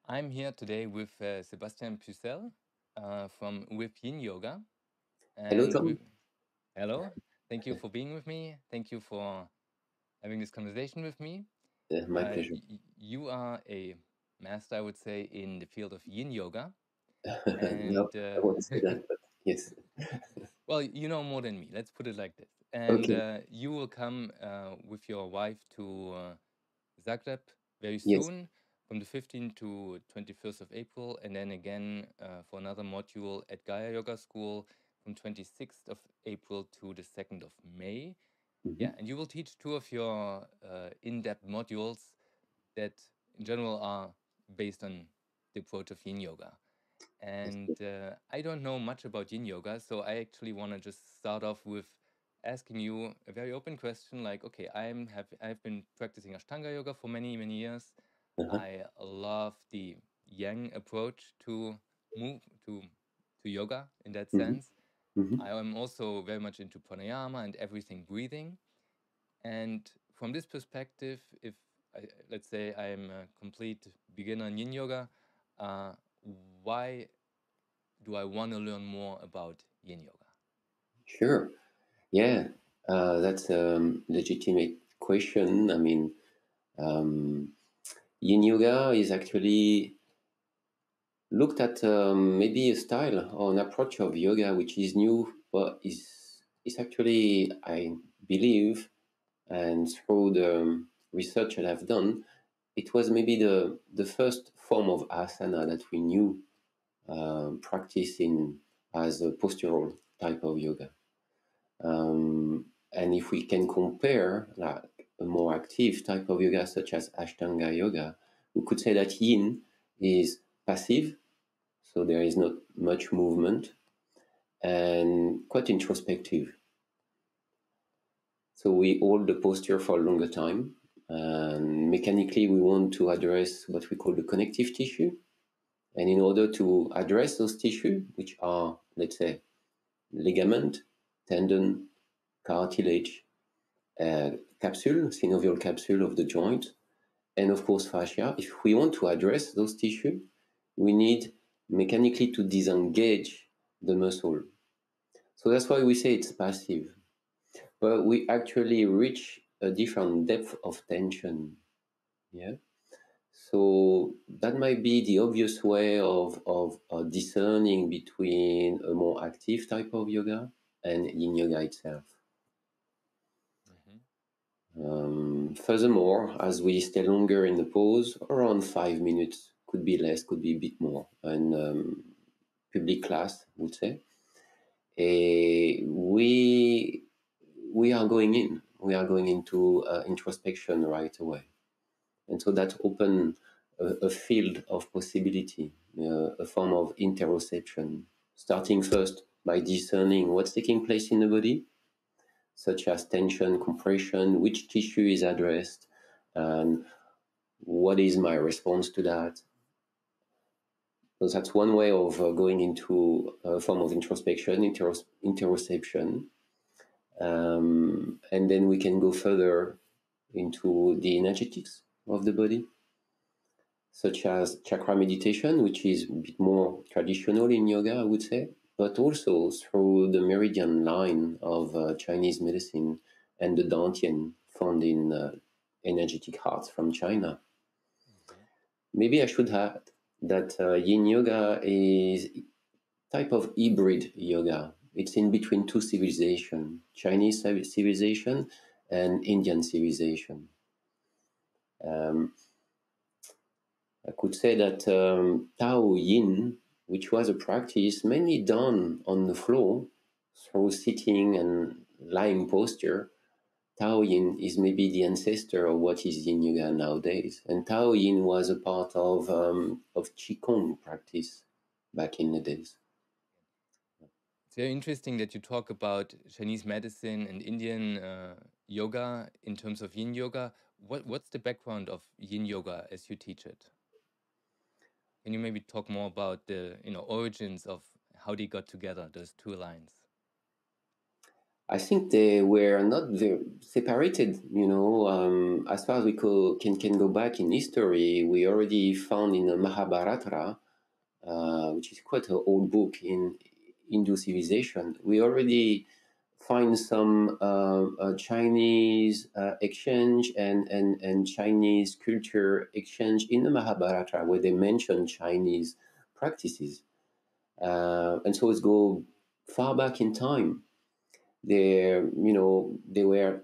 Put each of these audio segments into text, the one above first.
I'm here today with Sebastian Pucelle from With-YINYOGA. Hello, And John. hello, thank you for being with me. Thank you for having this conversation with me. My pleasure. You are a master, I would say, in the field of Yin Yoga. No, And I won't say that, but yes. well, you know more than me. Let's put it like this. And Okay. you will come with your wife to Zagreb very Yes. soon, from the 15th to 21st of April, and then again for another module at GaiaYoga School from 26th of April to the 2nd of May. Hmm. Yeah, and you will teach two of your in-depth modules that in general are based on the approach of Yin Yoga. That's And good. I don't know much about Yin Yoga, so I actually want to just start off with asking you a very open question like, okay, I've been practicing Ashtanga yoga for many years. Uh-huh. I love the yang approach to move to yoga in that Hmm. sense. Hmm. I am also very much into pranayama and everything breathing. And from this perspective, if let's say I'm a complete beginner in Yin Yoga, uh, why do I want to learn more about Yin Yoga? Sure. Yeah. That's a legitimate question. I mean, um, Yin Yoga is actually looked at maybe a style or an approach of yoga which is new, but is actually, I believe, and through the research that I've done, it was maybe the first form of asana that we knew practicing as a postural type of yoga. And if we can compare like a more active type of yoga such as Ashtanga yoga, we could say that Yin is passive, so there is not much movement and quite introspective. So we hold the posture for a longer time. And mechanically, we want to address what we call the connective tissue. And in order to address those tissues, which are, let's say, ligament, tendon, cartilage, capsule, synovial capsule of the joint, and of course fascia, if we want to address those tissues, we need mechanically to disengage the muscle. So that's why we say it's passive. But we actually reach a different depth of tension. Yeah. So that might be the obvious way of discerning between a more active type of yoga and yin yoga itself. Hmm. Furthermore, as we stay longer in the pose, around 5 minutes, could be less, could be a bit more, and public class would say, we are going in. We are going into introspection right away. And so that opens a field of possibility, a form of interoception, starting first by discerning what's taking place in the body, such as tension, compression, which tissue is addressed, and what is my response to that. So that's one way of going into a form of introspection, interoception. And then we can go further into the energetics of the body, such as chakra meditation, which is a bit more traditional in yoga, I would say, but also through the meridian line of Chinese medicine and the Dantian found in energetic hearts from China. Hmm. Maybe I should add that Yin Yoga is type of hybrid yoga. It's in between two civilizations, Chinese civilization and Indian civilization. Um, I could say that Tao Yin, which was a practice mainly done on the floor through sitting and lying posture, Tao Yin is maybe the ancestor of what is Yin Yoga nowadays. And Tao Yin was a part of Qigong practice back in the days. It's very interesting that you talk about Chinese medicine and Indian yoga in terms of Yin Yoga. What's the background of Yin Yoga as you teach it? Can you maybe talk more about the origins of how they got together, those two lines? I think they were not very separated, you know. As far as we can go back in history, we already found in the Mahabharata, which is quite an old book in Hindu civilization, we already find some Chinese exchange and Chinese culture exchange in the Mahabharata, where they mention Chinese practices. And so it's go far back in time. There were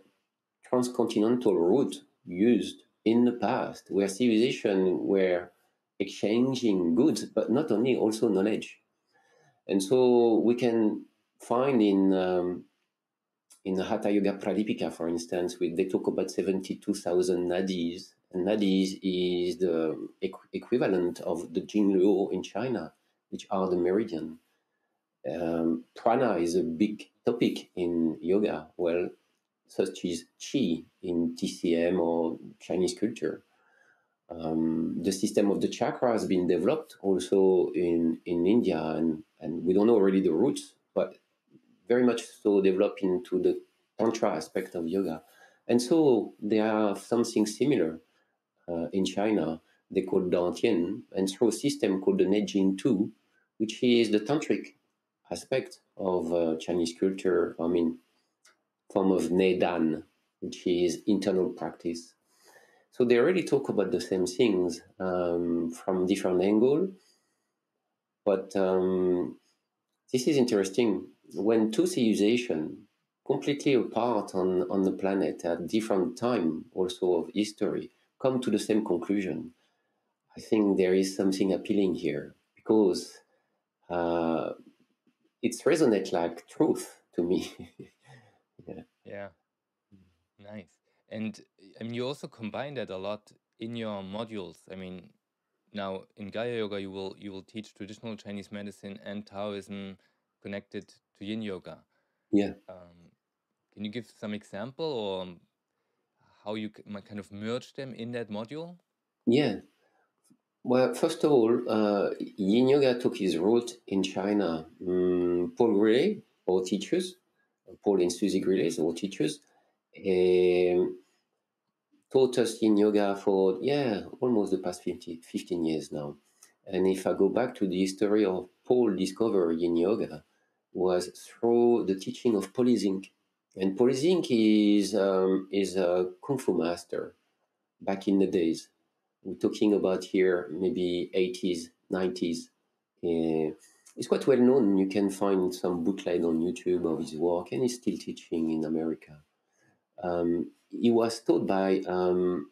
transcontinental routes used in the past where civilization were exchanging goods, but not only, also knowledge. And so we can find in the Hatha Yoga Pradipika, for instance, they talk about 72,000 nadis. And nadis is the equivalent of the Jingluo in China, which are the meridian. Prana is a big topic in yoga, well, such as Qi in TCM or Chinese culture. The system of the chakra has been developed also in India, and we don't know already the roots, but very much so developed into the Tantra aspect of yoga. And so there are something similar in China. They call Dantien, and through a system called the Nejing 2, which is the tantric aspect of Chinese culture. I mean, form of Nedan, which is internal practice. So they already talk about the same things from different angle, but this is interesting. When two civilizations completely apart on the planet at different time also of history come to the same conclusion, I think there is something appealing here, because uh, it resonates like truth to me. Yeah. Yeah, nice. And I mean, you also combine that a lot in your modules. I mean, now in Gaia Yoga, you will teach traditional Chinese medicine and Taoism connected to Yin Yoga. Yeah. Can you give some example, or how you kind of merge them in that module? Yeah. Well, first of all, Yin Yoga took his root in China. Paul Grillet, our teachers, Paul and Susie Grillet, our teachers, um, taught us Yin Yoga for, yeah, almost the past 15 years now. And if I go back to the history of Paul discover Yin Yoga, was through the teaching of Paul Zink. And Paul Zink is a Kung Fu master back in the days. We're talking about here maybe 80s, 90s. It's quite well known. You can find some bootleg on YouTube of his work, and he's still teaching in America. He was taught by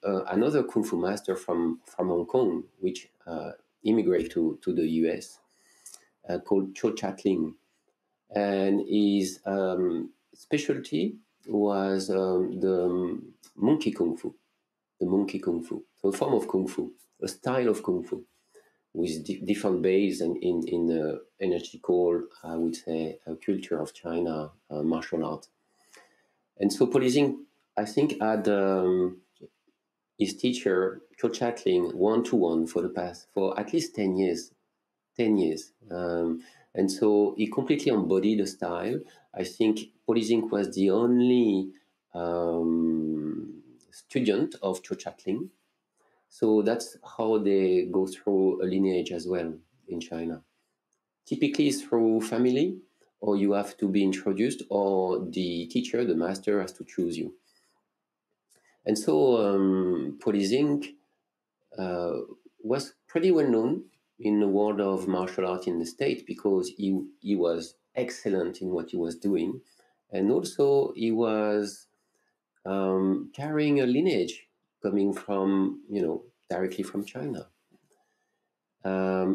another Kung Fu master from Hong Kong, which immigrated to the US, called Cho Chatling. And his specialty was the monkey Kung Fu, so a form of Kung Fu, a style of Kung Fu with different base and in energetical, I would say, culture of China, martial art. And so Policing, I think, had his teacher, Cho Chatling, one-to-one for at least 10 years. 10 years. And so he completely embodied the style. I think Policing was the only student of Cho Chatling. So that's how they go through a lineage as well in China. Typically through family, or you have to be introduced, or the teacher, the master, has to choose you. And so Policing was pretty well known in the world of martial art in the States, because he was excellent in what he was doing. And also he was carrying a lineage coming from, directly from China.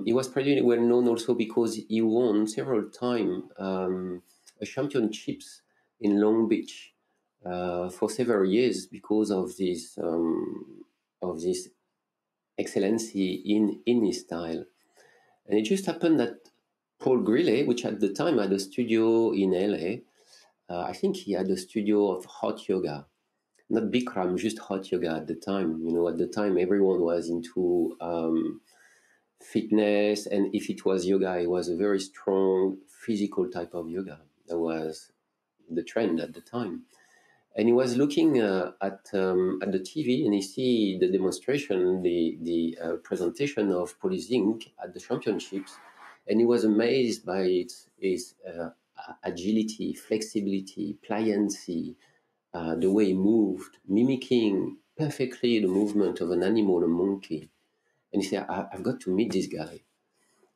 He was pretty well known also because he won several times championships in Long Beach for several years because of this excellency in his style. And it just happened that Paul Grillet, which at the time had a studio in LA, I think he had a studio of hot yoga, not Bikram, just hot yoga at the time. At the time everyone was into fitness, and if it was yoga, it was a very strong physical type of yoga that was the trend at the time. And he was looking at the TV, and he see the demonstration, the presentation of Polizink at the championships, and he was amazed by its agility, flexibility, pliancy, the way he moved, mimicking perfectly the movement of an animal, a monkey. And he said, I've got to meet this guy.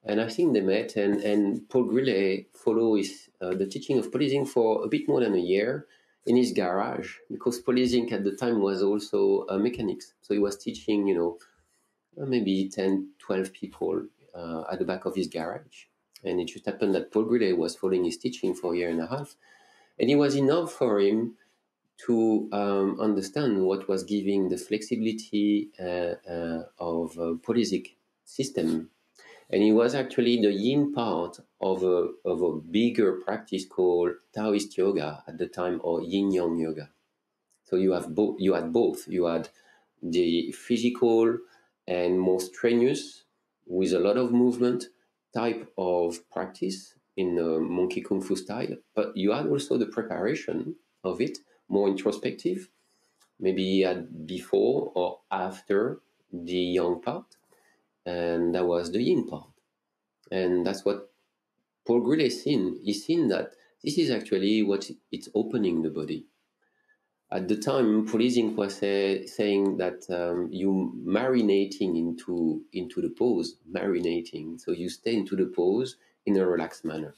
And I think they met, and Paul Grillet followed the teaching of Polizink for a bit more than a year in his garage, because Polizink at the time was also a mechanics. So he was teaching, maybe 10, 12 people at the back of his garage. And it just happened that Paul Grillet was following his teaching for a year and a half. And it was enough for him to understand what was giving the flexibility of Polizink system. And it was actually the yin part of a bigger practice called Taoist yoga at the time, or Yin Yoga. So you have both. You had both. You had the physical and more strenuous, with a lot of movement type of practice in the monkey kung fu style, but you had also the preparation of it, more introspective, maybe at before or after the yang part, and that was the yin part. And that's what Paul Grillet seen. He's seen that this is actually what it's opening the body. At the time, Polizink was saying that you marinating into the pose, marinating. So you stay into the pose in a relaxed manner.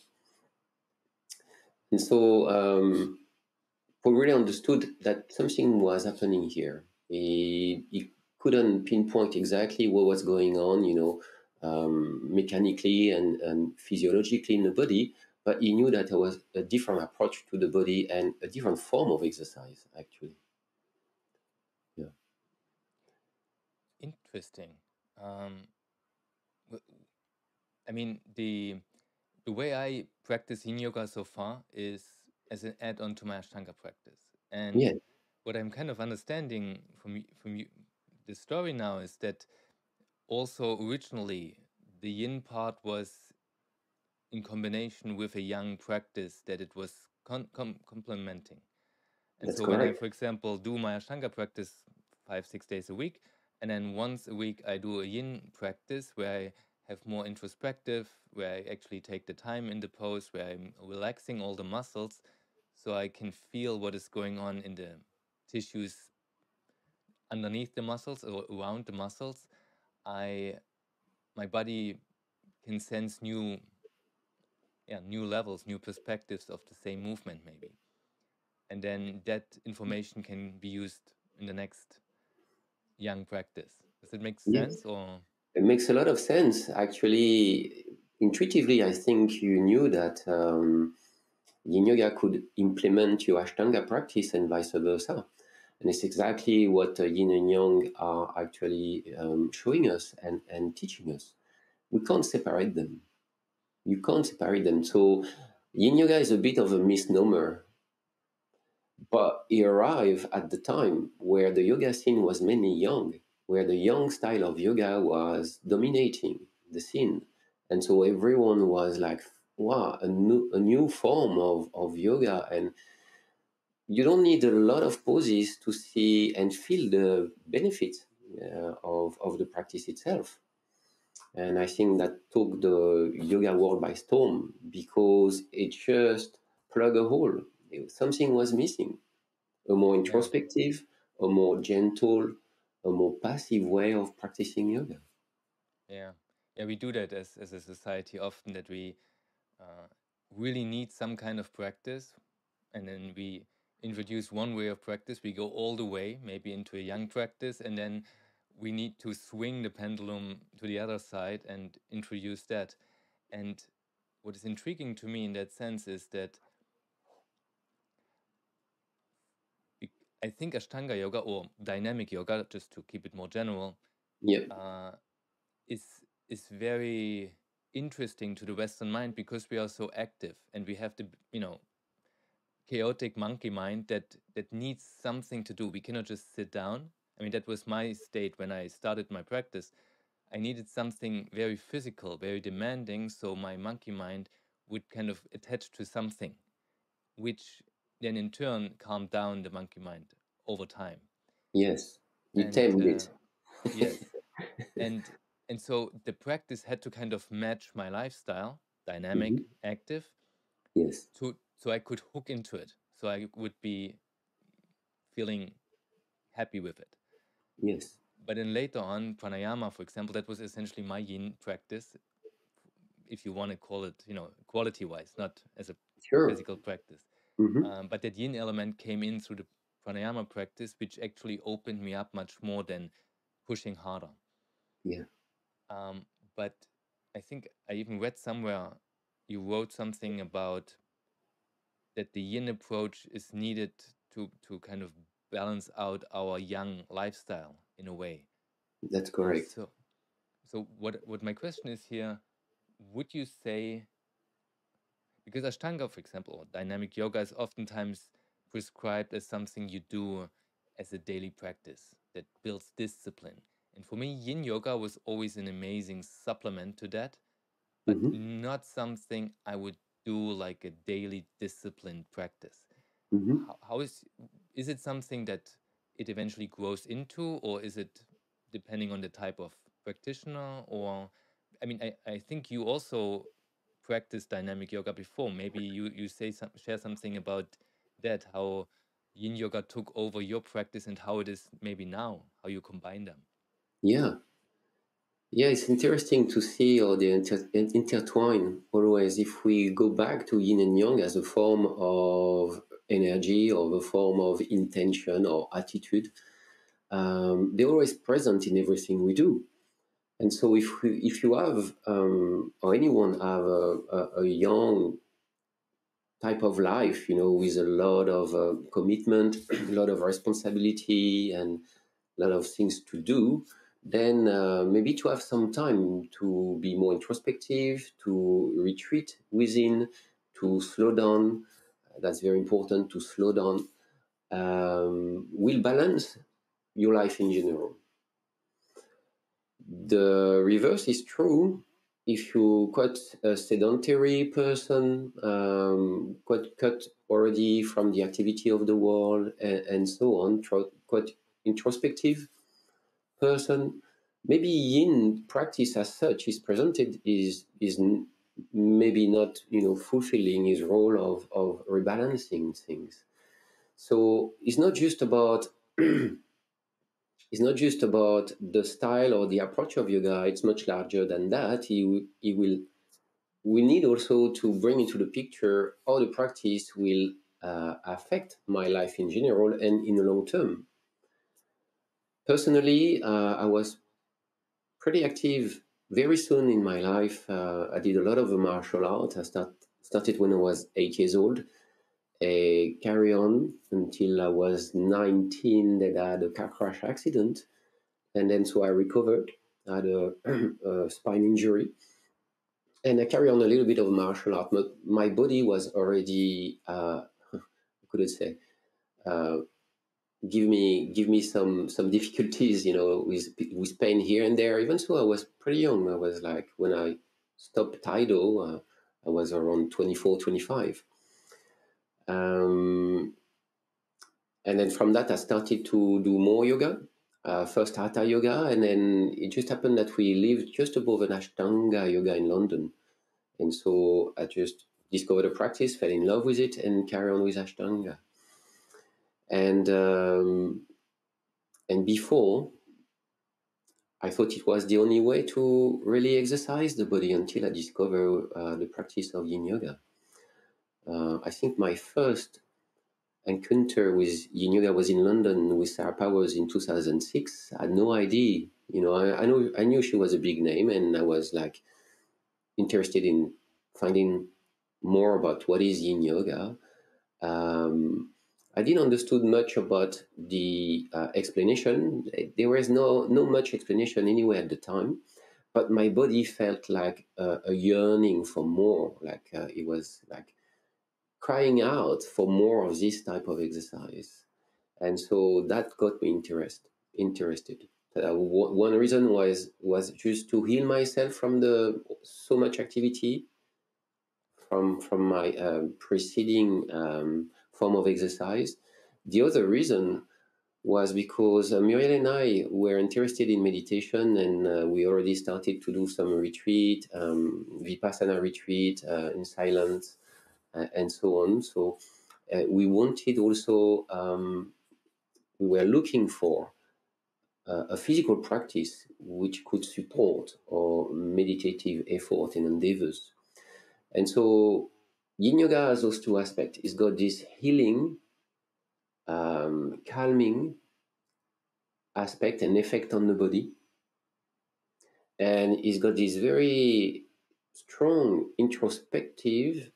And so Paul really understood that something was happening here. He couldn't pinpoint exactly what was going on, mechanically and physiologically in the body, but he knew that there was a different approach to the body and a different form of exercise, actually. Yeah. Interesting. I mean, the way I practice Yin Yoga so far is as an add-on to my Ashtanga practice. And Yeah, what I'm kind of understanding from you, the story now, is that also originally the Yin part was in combination with a Yang practice that it was complementing. And that's so when I, correct. for example, do my Ashtanga practice 5-6 days a week, and then once a week I do a Yin practice where I have more introspective, where I actually take the time in the pose, where I'm relaxing all the muscles, so I can feel what is going on in the tissues underneath the muscles or around the muscles. My body can sense new levels, new perspectives of the same movement maybe. And then that information can be used in the next Yang practice. Does it make Yes, sense? Or it makes a lot of sense. Actually, intuitively, I think you knew that Yin Yoga could implement your Ashtanga practice and vice versa. And it's exactly what Yin and Yang are actually showing us and teaching us. We can't separate them. You can't separate them. So Yin Yoga is a bit of a misnomer, but it arrived at the time where the yoga scene was mainly Yang, where the Yang style of yoga was dominating the scene. And so everyone was like, wow, a new form of yoga. And you don't need a lot of poses to see and feel the benefits of the practice itself. And I think that took the yoga world by storm, because it just plugged a hole. Something was missing: a more yeah, introspective, a more gentle, a more passive way of practicing yoga. yeah, yeah. We do that as a society often, that we uh, really need some kind of practice, and then we introduce one way of practice. We go all the way, maybe into a Yang practice, and then we need to swing the pendulum to the other side and introduce that. And what is intriguing to me in that sense is that I think Ashtanga yoga, or dynamic yoga, just to keep it more general, Yeah, uh, is very interesting to the Western mind, because we are so active and we have the chaotic monkey mind that needs something to do. We cannot just sit down. I mean, that was my state when I started my practice. I needed something very physical, very demanding, so my monkey mind would kind of attach to something, which then in turn calmed down the monkey mind over time. Yes, you And tamed it. yes, and so the practice had to kind of match my lifestyle, dynamic, active, Yes, so I could hook into it, so I would be feeling happy with it. yes, But then later on, pranayama, for example, that was essentially my yin practice, if you want to call it, quality wise, not as a sure. physical practice. Mm-hmm. But that yin element came in through the pranayama practice, which actually opened me up much more than pushing harder. Yeah. But I think I even read somewhere you wrote something about that the yin approach is needed to kind of balance out our yang lifestyle in a way. That's correct. So what my question is here, would you say, because Ashtanga, for example, or dynamic yoga is oftentimes prescribed as something you do as a daily practice that builds discipline. And for me, Yin Yoga was always an amazing supplement to that, but Mm-hmm. not something I would do like a daily disciplined practice. Mm-hmm. How is it something that it eventually grows into, or is it depending on the type of practitioner? Or I mean, I think you also practiced dynamic yoga before. Maybe you share something about that, how yin yoga took over your practice and how it is maybe now, how you combine them. Yeah. Yeah, it's interesting to see how they intertwine always. If we go back to yin and yang as a form of energy or a form of intention or attitude, they're always present in everything we do. And so if you have, or anyone have a young type of life, with a lot of commitment, a lot of responsibility, and a lot of things to do, then maybe to have some time to be more introspective, to retreat within, to slow down. That's very important, to slow down. Will balance your life in general. The reverse is true. If you're quite a sedentary person, quite cut already from the activity of the world, and so on, quite introspective person, maybe yin practice as such is presented is maybe not fulfilling his role of rebalancing things. So it's not just about it's not just about the style or the approach of yoga. It's much larger than that. We need also to bring into the picture how the practice will affect my life in general and in the long term. Personally, I was pretty active very soon in my life. I did a lot of martial art. I started when I was 8 years old. Carry on until I was 19. That I had a car crash accident, and then so I recovered. I had a spine injury, and I carry on a little bit of martial art. But my body was already, could I say, uh, give me some difficulties, with pain here and there. Even so, I was pretty young. I was like, when I stopped Taido, I was around 24, 25. And then from that, I started to do more yoga. First Hatha yoga, and then it just happened that we lived just above an Ashtanga yoga in London. And so I just discovered a practice, fell in love with it, and carry on with Ashtanga. And before, I thought it was the only way to really exercise the body until I discovered the practice of Yin Yoga. I think my first encounter with Yin Yoga was in London with Sarah Powers in 2006. I had no idea. I knew she was a big name, and I was like interested in finding more about what is Yin Yoga. I didn't understood much about the explanation. There was no much explanation anywhere at the time, but my body felt like a yearning for more. Like it was like crying out for more of this type of exercise, and so that got me interested. One reason was just to heal myself from the so much activity from my preceding form of exercise. The other reason was because Murielle and I were interested in meditation, and we already started to do some retreat, Vipassana retreat in silence, and so on. So we wanted also, we were looking for a physical practice which could support our meditative effort and endeavors. And so Yin Yoga has those two aspects. It's got this healing, calming aspect and effect on the body. And it's got this very strong introspective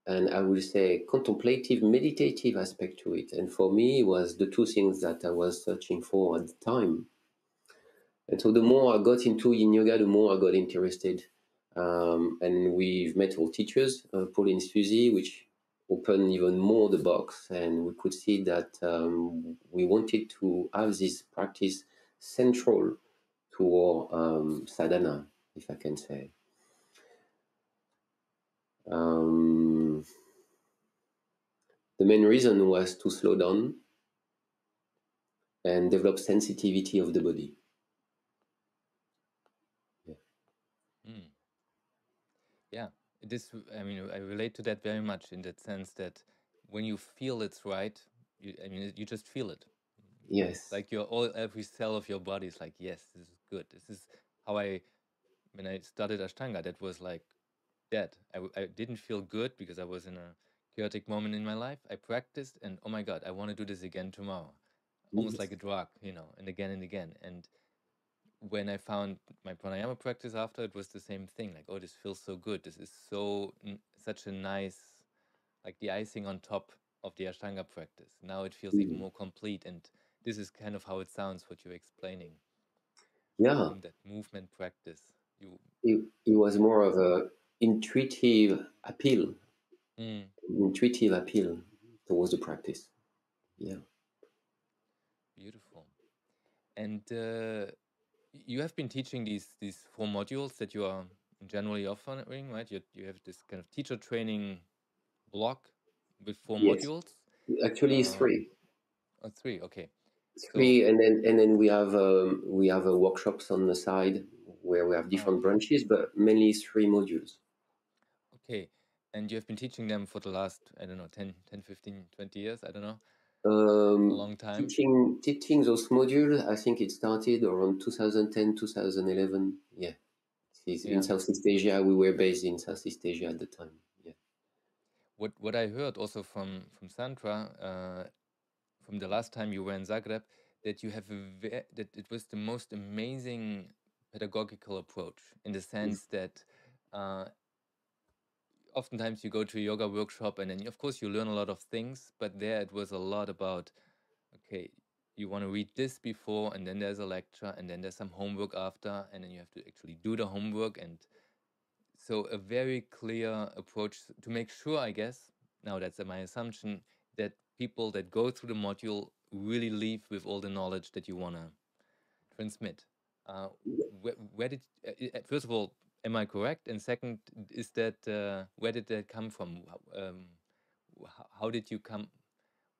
and I would say contemplative, meditative aspect to it. And for me, it was the two things that I was searching for at the time. And so the more I got into Yin Yoga, the more I got interested. And we've met all teachers, Paul and Susie, which opened even more the box. And we could see that we wanted to have this practice central to our sadhana, if I can say. The main reason was to slow down and develop sensitivity of the body. Yeah. Yeah, this, I mean, I relate to that very much in that sense that when you feel it's right, I mean, you just feel it. Yes. Like every cell of your body is like, yes, this is good. This is how when I started Ashtanga, that was like that. I didn't feel good because I was in a chaotic moment in my life. I practiced and oh my God, I want to do this again tomorrow. Almost like a drug, and again and again. And when I found my pranayama practice after, it was the same thing. Like, oh, this feels so good. This is such a nice, like the icing on top of the Ashtanga practice. Now it feels even more complete. And this is kind of how it sounds, what you're explaining. Yeah. In that movement practice. It was more of a intuitive appeal. Intuitive appeal towards the practice. Yeah. Beautiful. And you have been teaching these 4 modules that you are generally offering, right? You have this kind of teacher training block with 4 Yes. modules. Actually, 3. 3. Okay. 3, and then we have workshops on the side where we have different branches, but mainly 3 modules. Okay. And you have been teaching them for the last, I don't know, 10, 15, 20 years? I don't know. A long time. Teaching those modules, I think it started around 2010, 2011. Yeah. In Southeast Asia. We were based in Southeast Asia at the time. Yeah. What I heard also from Sandra, from the last time you were in Zagreb, that you have that it was the most amazing pedagogical approach in the sense that oftentimes you go to a yoga workshop and then of course you learn a lot of things, but there it was a lot about, okay, you want to read this before and then there's a lecture and then there's some homework after and then you have to actually do the homework. And so a very clear approach to make sure, I guess, now that's my assumption, that people that go through the module really leave with all the knowledge that you want to transmit. Where did, first of all, am I correct? And second, is that, where did that come from? How did you come,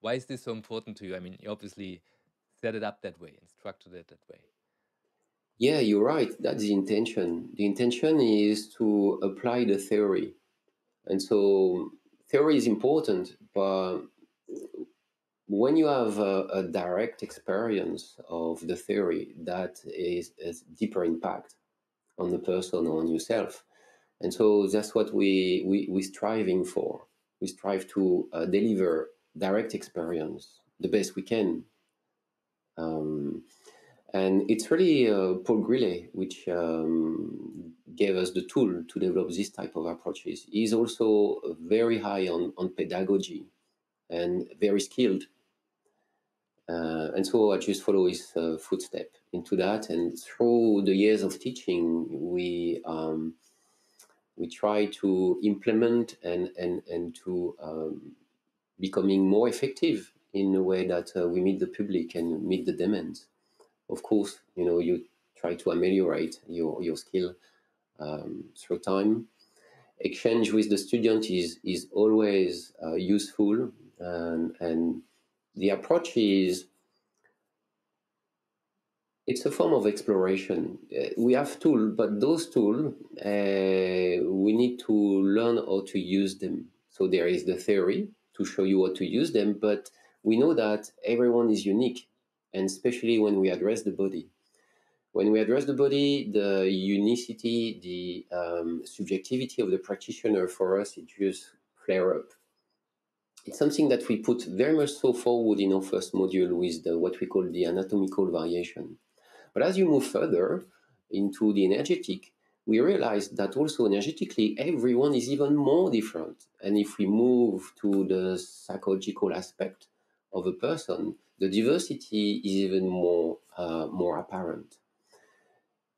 why is this so important to you? I mean, you obviously set it up that way and structured it that way. Yeah, you're right. That's the intention. The intention is to apply the theory. And so theory is important, but when you have a direct experience of the theory, that is a deeper impact on the person or on yourself. And so that's what we're striving for. We strive to deliver direct experience the best we can. And it's really Paul Grillet, which gave us the tool to develop this type of approaches. He's also very high on pedagogy and very skilled. And so I just follow his footstep into that. And through the years of teaching, we try to implement and to becoming more effective in a way that we meet the public and meet the demands. Of course, you try to ameliorate your skill through time. Exchange with the student is always useful, And the approach is, it's a form of exploration. We have tools, but those tools, we need to learn how to use them. So there is the theory to show you how to use them, but we know that everyone is unique, and especially when we address the body. When we address the body, the unicity, the subjectivity of the practitioner, for us, it just flare up. It's something that we put very much so forward in our first module with what we call the anatomical variation. But as you move further into the energetic, we realize that also energetically, everyone is even more different. And if we move to the psychological aspect of a person, the diversity is even more apparent.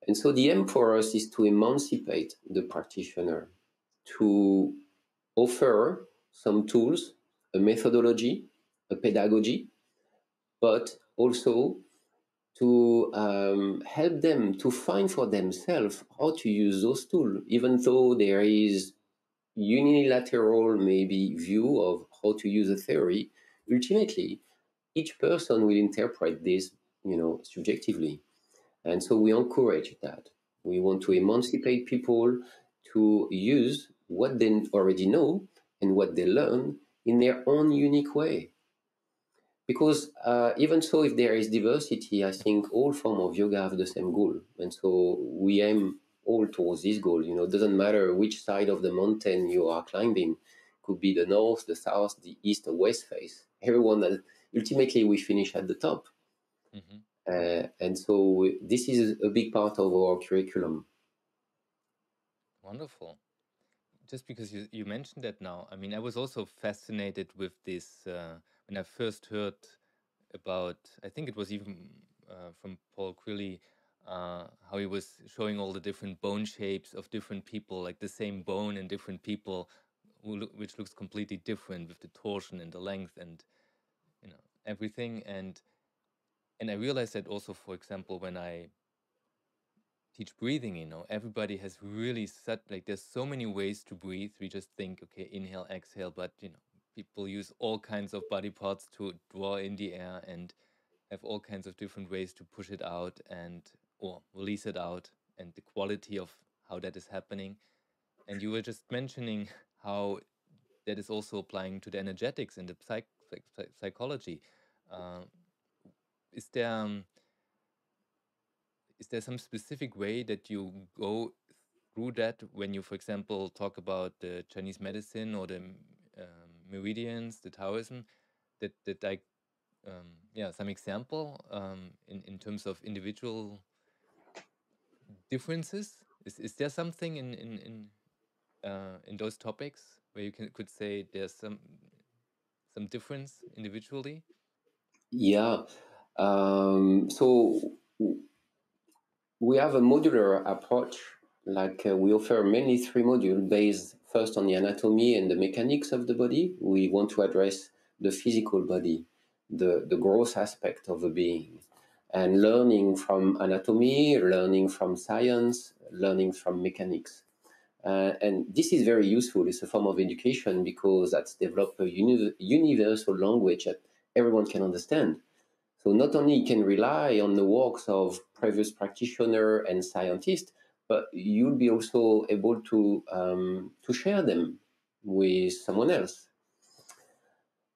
And so the aim for us is to emancipate the practitioner, to offer some tools, a methodology, a pedagogy, but also to help them to find for themselves how to use those tools, even though there is unilateral maybe view of how to use a theory. Ultimately, each person will interpret this, subjectively. And so we encourage that. We want to emancipate people to use what they already know and what they learn in their own unique way. Because even so, if there is diversity, I think all forms of yoga have the same goal. And so we aim all towards this goal. It doesn't matter which side of the mountain you are climbing. Could be the north, the south, the east, or west face. Ultimately, we finish at the top. Mm-hmm. And so this is a big part of our curriculum. Wonderful. Just because you mentioned that now, I mean, I was also fascinated with this when I first heard about, I think it was even from Paul Quilly, how he was showing all the different bone shapes of different people, like the same bone in different people, which looks completely different with the torsion and the length and everything. And I realized that also, for example, when I teach breathing, everybody has really set, like, there's so many ways to breathe. We just think, okay, inhale, exhale, but people use all kinds of body parts to draw in the air and have all kinds of different ways to push it out or release it out, and the quality of how that is happening. And you were just mentioning how that is also applying to the energetics and the psychology. Is there some specific way that you go through that when you, for example, talk about the Chinese medicine or the Meridians, the Taoism, that like some example in terms of individual differences? Is there something in those topics where you could say there's some difference individually? Yeah. So we have a modular approach. We offer mainly 3 modules based first on the anatomy and the mechanics of the body. We want to address the physical body, the gross aspect of a being, and learning from anatomy, learning from science, learning from mechanics. And this is very useful. It's a form of education because that's developed a universal language that everyone can understand. So not only you can rely on the works of previous practitioner and scientists, but you'll be also able to share them with someone else.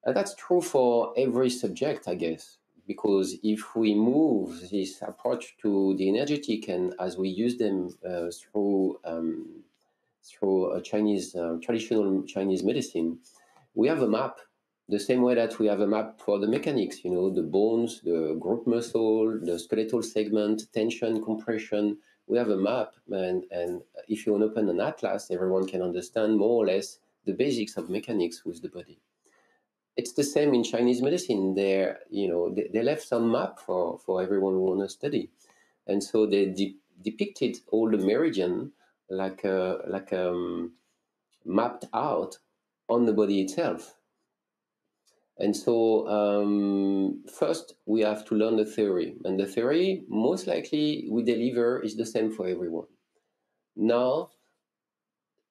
And that's true for every subject, I guess, because if we move this approach to the energetic and as we use them through a traditional Chinese medicine, we have a map, the same way that we have a map for the mechanics, the bones, the group muscle, the skeletal segment, tension, compression. We have a map, and if you open an atlas, everyone can understand more or less the basics of mechanics with the body. It's the same in Chinese medicine. They left some map for everyone who want to study, and so they depicted all the meridian like mapped out on the body itself. And so first we have to learn the theory, and the theory most likely we deliver is the same for everyone. Now,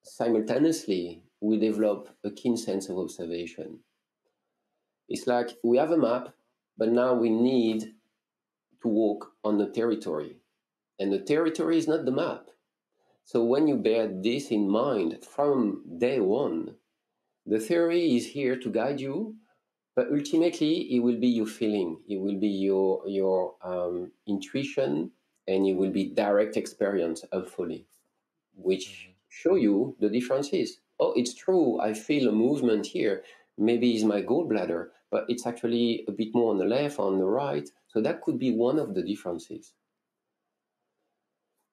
simultaneously, we develop a keen sense of observation. It's like we have a map, but now we need to walk on the territory. And the territory is not the map. So when you bear this in mind from day one, the theory is here to guide you, but ultimately it will be your feeling, it will be your intuition, and it will be direct experience, hopefully, which show you the differences. Oh, it's true, I feel a movement here. Maybe it's my gallbladder, but it's actually a bit more on the left, on the right. So that could be one of the differences.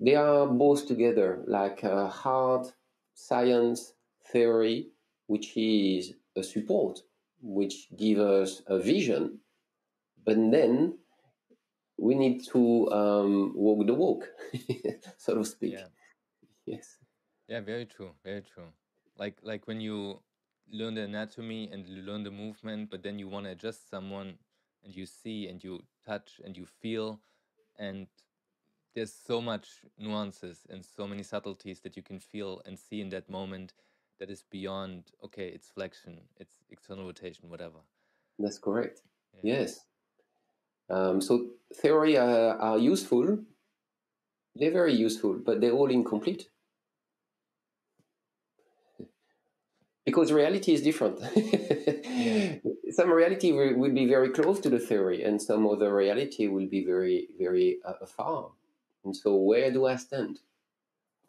They are both together, like hard science theory, which is a support, which gives us a vision, but then we need to walk the walk, so to speak. Yeah. Yes, Yeah, very true, very true. Like when you learn the anatomy and you learn the movement, but then you want to adjust someone and you see and you touch and you feel, and there's so much nuances and so many subtleties that you can feel and see in that moment that is beyond, okay, it's flexion, it's external rotation, whatever. that's correct. Yeah. Yes. So theory are useful. They're very useful, but they're all incomplete. Because reality is different. Yeah. Some reality will be very close to the theory, and some other reality will be very, very far. And so, where do I stand?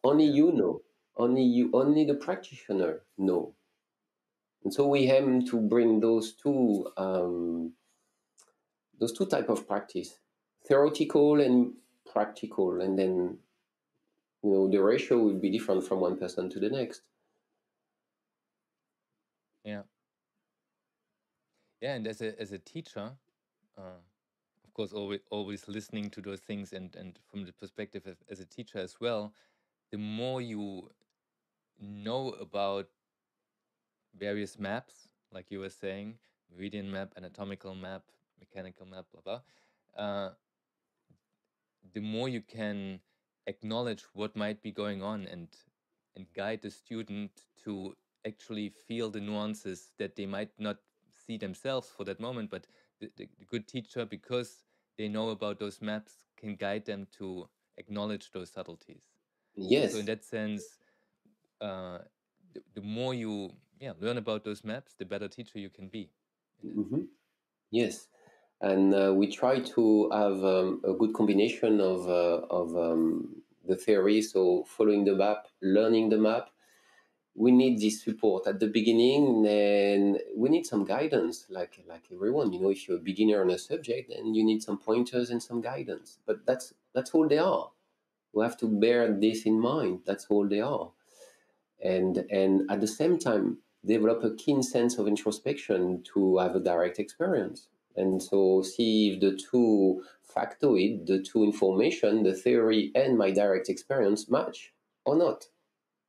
Only Yeah. you know. Only you. Only the practitioner know. And so, we aim to bring those two type of practice, theoretical and practical, and then the ratio will be different from one person to the next. Yeah. Yeah, and as a teacher, of course, always listening to those things, and from the perspective as a teacher as well, the more you know about various maps, like you were saying, meridian map, anatomical map, mechanical map, blah blah, the more you can acknowledge what might be going on and guide the student to actually feel the nuances that they might not see themselves for that moment, but the good teacher, because they know about those maps, can guide them to acknowledge those subtleties. So in Yes. that sense, the more you learn about those maps, the better teacher you can be. Mm-hmm. Yes. And we try to have a good combination of the theory. So following the map, learning the map, we need this support at the beginning, and we need some guidance, like everyone. If you're a beginner on a subject, then you need some pointers and some guidance. But that's all they are. We have to bear this in mind. That's all they are, and at the same time develop a keen sense of introspection to have a direct experience. And so see if the two factoid, the two information, the theory and my direct experience match or not.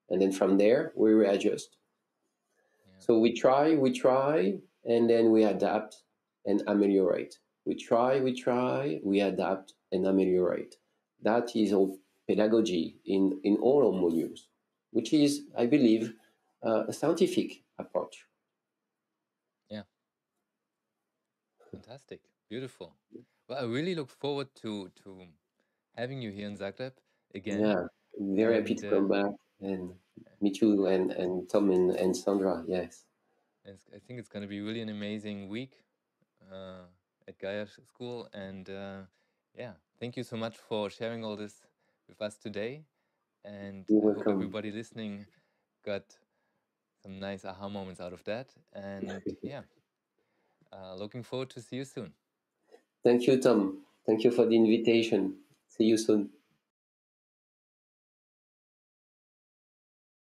And then from there, we readjust. Yeah. So we try, and then we adapt and ameliorate. We try, we adapt and ameliorate. That is all pedagogy in all our modules, which is, I believe, a scientific approach. Yeah. Fantastic. Beautiful. Well, I really look forward to having you here in Zagreb again. Yeah, very happy And to come back and meet you and Tom and Sandra. Yes. I think it's going to be really an amazing week at Gaia School. And yeah, thank you so much for sharing all this with us today. And You're I hope welcome. everybody listening got some nice aha moments out of that. And yeah, looking forward to see you soon. Thank you, Tom. Thank you for the invitation. See you soon.